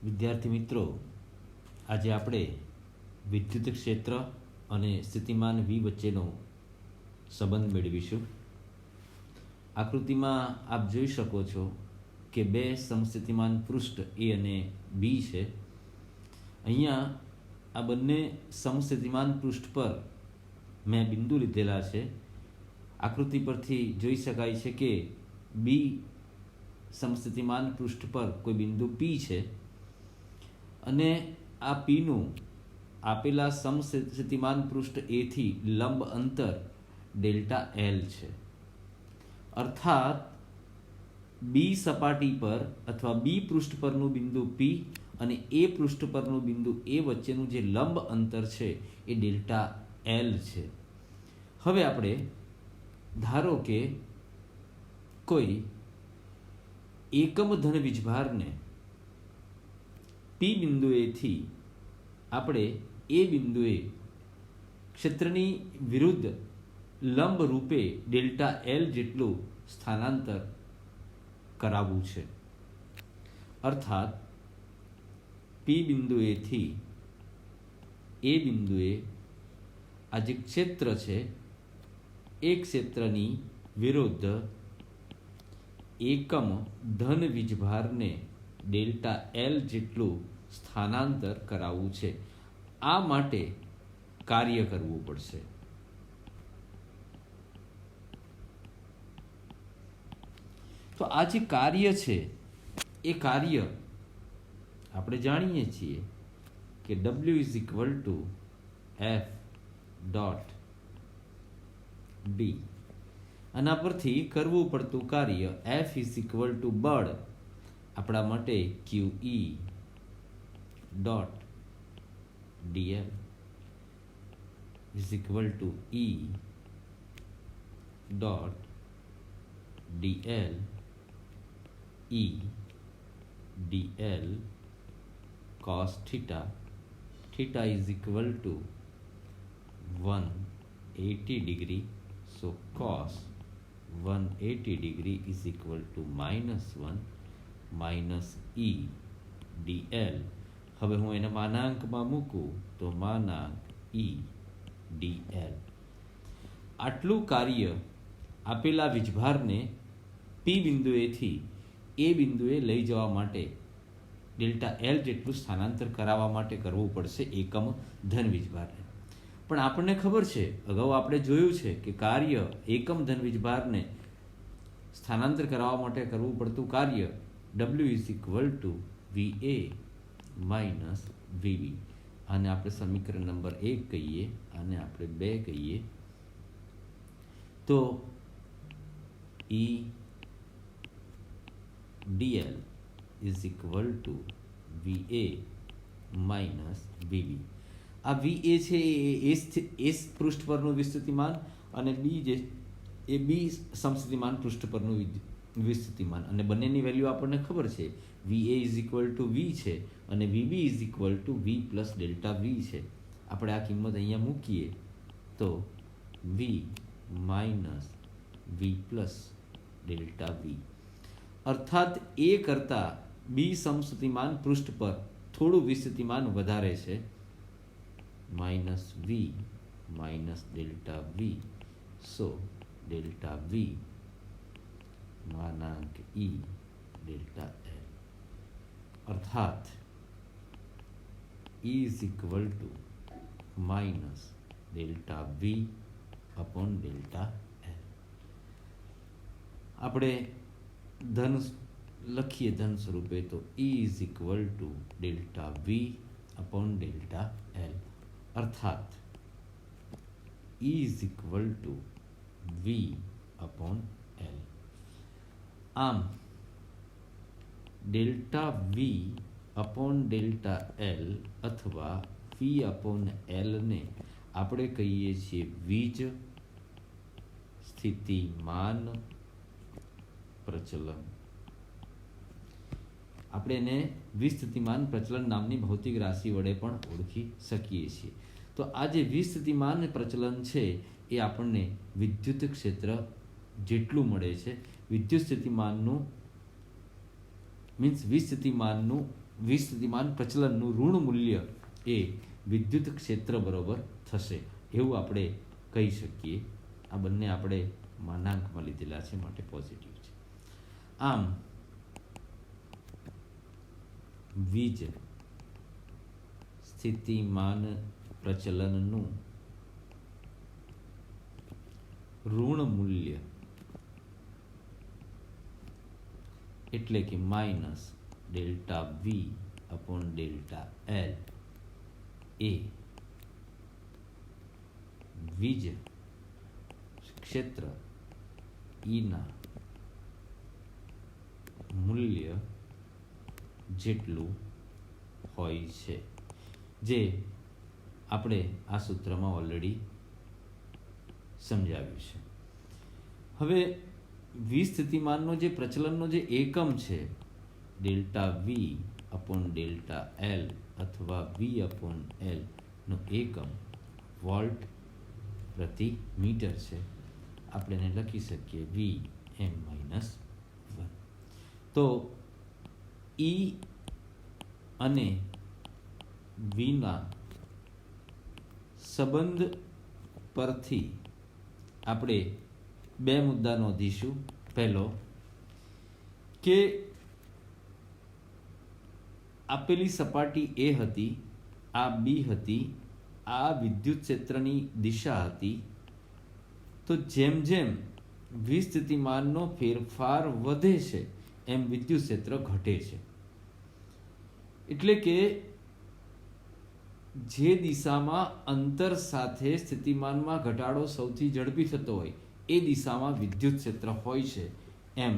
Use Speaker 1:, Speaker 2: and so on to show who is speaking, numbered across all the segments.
Speaker 1: વિદ્યાર્થી મિત્રો, આજે આપણે વિદ્યુત ક્ષેત્ર અને સ્થિતિમાન V વચ્ચેનો સંબંધ મેળવીશું. આકૃતિમાં આપ જોઈ શકો છો કે બે સમસ્થિતિમાન પૃષ્ઠ A અને B છે. અહીંયા આ બંને સમસ્થિતિમાન પૃષ્ઠ પર મેં બિંદુ લીધેલા છે. આકૃતિ પરથી જોઈ શકાય છે કે B સમસ્થિતિમાન પૃષ્ઠ પર કોઈ બિંદુ P છે અને આ Pનું આપેલા સમસ્થિતિમાન પૃષ્ઠ A થી લંબ અંતર ડેલ્ટા L છે. અર્થાત B સપાટી પર અથવા B પૃષ્ઠ પરનું બિંદુ P અને A પૃષ્ઠ પરનું બિંદુ A વચ્ચેનું જે લંબ અંતર છે એ ડેલ્ટા L છે. હવે આપણે ધારો કે કોઈ એકમ ધન વીજભારને P બિંદુએથી આપણે A બિંદુએ ક્ષેત્રની વિરુદ્ધ લંબ રૂપે ડેલ્ટા L જેટલું સ્થાનાંતર કરાવવું છે. અર્થાત P બિંદુએથી A બિંદુએ આ જે ક્ષેત્ર છે એ ક્ષેત્રની વિરુદ્ધ એકમ ધન વીજભારને ડેલ્ટા L જેટલું સ્થાનાંતર કરાવવું છે. આ માટે કાર્ય કરવું પડશે. તો આ જે કાર્ય છે એ કાર્ય આપણે જાણીએ છીએ કે W is equal two F dot D. આના પરથી કરવું પડતું કાર્ય F ઇઝ ઇક્વલ ટુ બળ આપણા માટે QE dot dl is equal two E dot dl E dl cos theta. Theta is equal to 180 degree. So cos 180 degree is equal to -1 minus E dl. હવે હું એને માનાંકમાં મૂકું તો માનાંક E dl. આટલું કાર્ય આપેલા વીજભારને P બિંદુએથી A બિંદુએ લઈ જવા માટે ડેલ્ટા L જેટલું સ્થાનાંતર કરાવવા માટે કરવું પડશે એકમ ધન વીજભારને. પણ આપણને ખબર છે, અગાઉ આપણે જોયું છે કે કાર્ય એકમ ધન વીજભારને સ્થાનાંતર કરાવવા માટે કરવું પડતું કાર્ય W is equal two VA minus VB. આને આપણે સમીકરણ નંબર 1 કહીએ, આને આપણે 2 કહીએ. તો E dl is equal to VA minus VB. આ VA છે એ S પૃષ્ઠ પરનું વિસ્તૃતિમાન અને B જે એ B સમસ્થિતિમાન પૃષ્ઠ પરનું વિસ્તૃતિમાન, અને બંનેની વેલ્યુ આપણને ખબર છે. VA is equal to V છે અને VB is equal to V plus delta V છે. આપણે આ કિંમત અહીંયા મૂકીએ તો V minus V plus delta V. અર્થાત A કરતાં B સમસ્થિતિમાન પૃષ્ઠ પર થોડું વિસ્તૃતિમાન વધારે છે. Minus V minus delta V. So delta V માનાંક E ડેલ્ટા L. અર્થાત E is equal to minus delta V upon delta L. આપણે ધન લખીએ ધન સ્વરૂપે તો E is equal to delta V upon delta L. અર્થાત E is equal to V upon L. આમ delta V upon delta L અથવા V upon L ને આપણે કહીએ છીએ વીજ સ્થિતિમાન પ્રચલન. આપણે એને વિસ્થિતિમાન પ્રચલન નામની ભૌતિક રાશિ વડે પણ ઓળખી શકીએ છીએ. તો આ જે વિસ્થિતિમાન પ્રચલન છે એ આપણને વિદ્યુત ક્ષેત્ર જેટલું મળે છે. વિદ્યુત સ્થિતિમાનનું મીન્સ વિસ્થિતિમાનનું વિસ્થિતિમાન પ્રચલનનું ઋણ મૂલ્ય એ વિદ્યુત ક્ષેત્ર બરોબર થશે એવું આપણે કહી શકીએ. આ બંને આપણે માનાંકમાં લીધેલા છે માટે પોઝિટિવ છે. આમ વીજ સ્થિતિમાન પ્રચલનનું ઋણ મૂલ્ય એટલે કે minus delta V upon delta L એ વીજ ક્ષેત્ર ઈના મૂલ્ય જેટલું હોય છે, જે આપણે આ સૂત્રમાં ઓલરેડી સમજાવ્યું છે. હવે વિસ્થિતિમાનનો જે પ્રચલનનો જે એકમ છે delta V upon delta L અથવા વી અપોન એલ નો એકમ વોલ્ટ પ્રતિ મીટર છે. આપણે એને લખી શકીએ વી એમ માઇનસ 1. તો ઈ અને વીના સંબંધ પરથી આપણે બે મુદ્દા નોંધીશું. પહેલો કે આપેલી સપાટી એ હતી, આ બી હતી, આ વિદ્યુત ક્ષેત્રની દિશા હતી. તો જેમ જેમ વિસ્થિતિમાનનો ફેરફાર વધે છે એમ વિદ્યુત ક્ષેત્ર ઘટે છે. એટલે કે જે દિશામાં અંતર સાથે સ્થિતિમાનમાં ઘટાડો સૌથી ઝડપી થતો હોય એ દિશામાં વિદ્યુત ક્ષેત્ર હોય છે એમ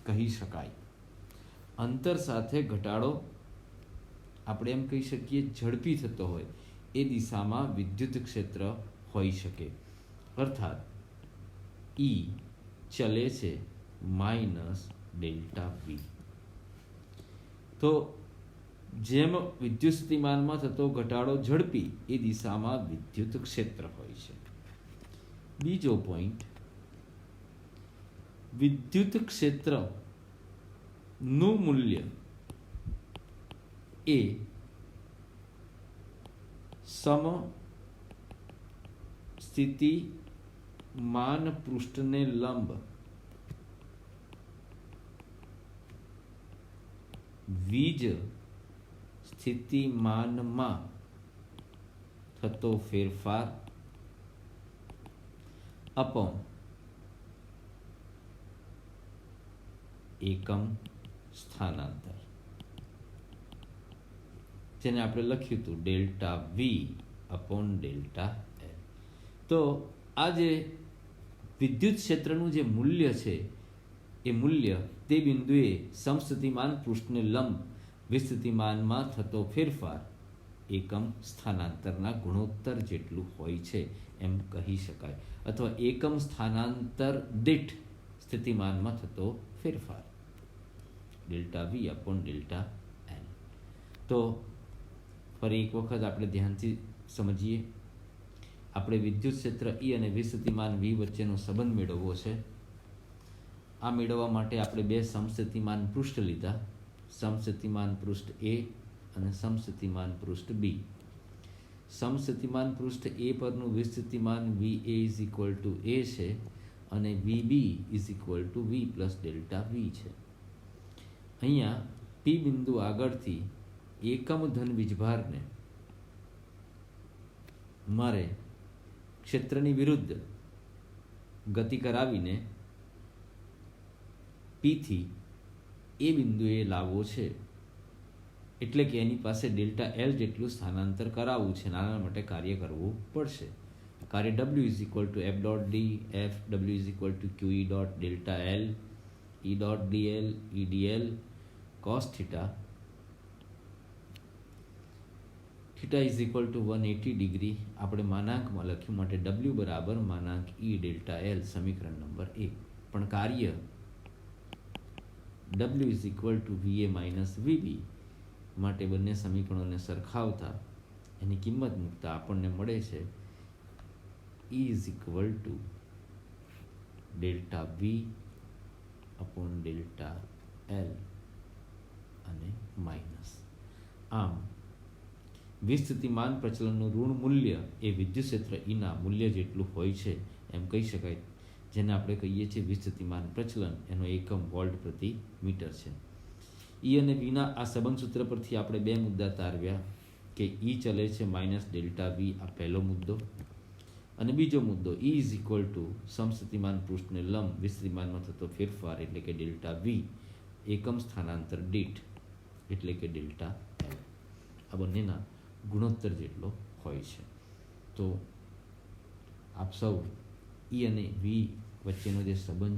Speaker 1: કહી શકાય. અંતર સાથે ઘટાડો આપણે એમ કહી શકીએ ઝડપી થતો હોય એ દિશામાં વિદ્યુત ક્ષેત્ર હોઈ શકે. અર્થાત ઈ ચલે છે માઇનસ ડેલ્ટા વી. તો જેમ વિદ્યુત સ્થિતિમાનમાં થતો ઘટાડો ઝડપી એ દિશામાં વિદ્યુત ક્ષેત્ર હોય છે. બીજો પોઈન્ટ, વિદ્યુત ક્ષેત્ર નું મૂલ્ય એ સમ સ્થિતિમાન પૃષ્ઠને લંબ વીજ સ્થિતિમાનમાં થતો ફેરફાર અપોન એકમ સ્થાનાંતર, જેને આપણે લખ્યું હતું delta V upon delta L. તો આ જે વિદ્યુત ક્ષેત્રનું જે મૂલ્ય છે એ મૂલ્ય તે બિંદુએ સમસ્થિતિમાન પૃષ્ઠને લંબ વિસ્થિતિમાનમાં થતો ફેરફાર એકમ સ્થાનાંતરના ગુણોત્તર જેટલું હોય છે એમ કહી શકાય. અથવા એકમ સ્થાનાંતર દીઠ સ્થિતિમાનમાં થતો ફેરફાર delta V upon delta L. તો ફરી એક વખત આપણે ધ્યાનથી સમજીએ. આપણે વિદ્યુત ક્ષેત્ર ઈ અને વિસ્થિતિમાન વી વચ્ચેનો સંબંધ મેળવવો છે. આ મેળવવા માટે આપણે બે સમસ્થિતિમાન પૃષ્ઠ લીધા, સમસ્થિતિમાન પૃષ્ઠ એ અને સમસ્થિતિમાન પૃષ્ઠ બી. સમસ્થિતિમાન પૃષ્ઠ એ પરનું વિસ્થિતિમાન V A is equal to A છે અને V B is equal to V plus delta V છે. અહીંયા પી બિંદુ આગળથી એકમ ધન વીજભારને મારે ક્ષેત્રની વિરુદ્ધ ગતિ કરાવીને પીથી એ બિંદુએ લાવવો છે. એટલે કે એની પાસે ડેલ્ટા એલ જેટલું સ્થાનાંતર કરાવવું છે, નાના માટે કાર્ય કરવું પડશે. કાર્ય W is equal to f dot D F W is equal two Q E dot delta L E dot DL E DL cos theta. Theta is equal two 180 degree આપણે માનાંકમાં લખ્યું માટે ડબલ્યુ બરાબર માનાંક ઈ ડેલ્ટા એલ, સમીકરણ number 1. પણ કાર્ય W is equal two VA minus VB માટે બંને સમીકરણોને સરખાવતા એની કિંમત મૂકતા આપણને મળે છે E is equal to delta V upon delta L અને માઇનસ આમ વિસ્થિતિમાન પ્રચલનનું ઋણ મૂલ્ય એ વિદ્યુત ક્ષેત્ર ઈના મૂલ્ય જેટલું હોય છે એમ કહી શકાય, જેને આપણે કહીએ છીએ વિસ્થિતિમાન પ્રચલન. એનો એકમ વોલ્ટ પ્રતિ મીટર છે. ઈ અને વીના આ સંબંધ સૂત્ર પરથી આપણે બે મુદ્દા તારવ્યા કે ઈ ચલે છે માઇનસ ડેલ્ટા વી, આ પહેલો મુદ્દો. અને બીજો મુદ્દો ઈ ઇઝ ઇક્વલ ટુ સમસ્થિતિમાન પૃષ્ઠને લંબ વિસ્થિતિમાનમાં થતો ફેરફાર એટલે કે ડેલ્ટા વી એકમ સ્થાનાંતર દીઠ એટલે કે ડેલ્ટા એલ, આ બંનેના ગુણોત્તર જેટલો હોય છે. તો આપ સૌ ઈ અને વી વચ્ચેનો જે સંબંધ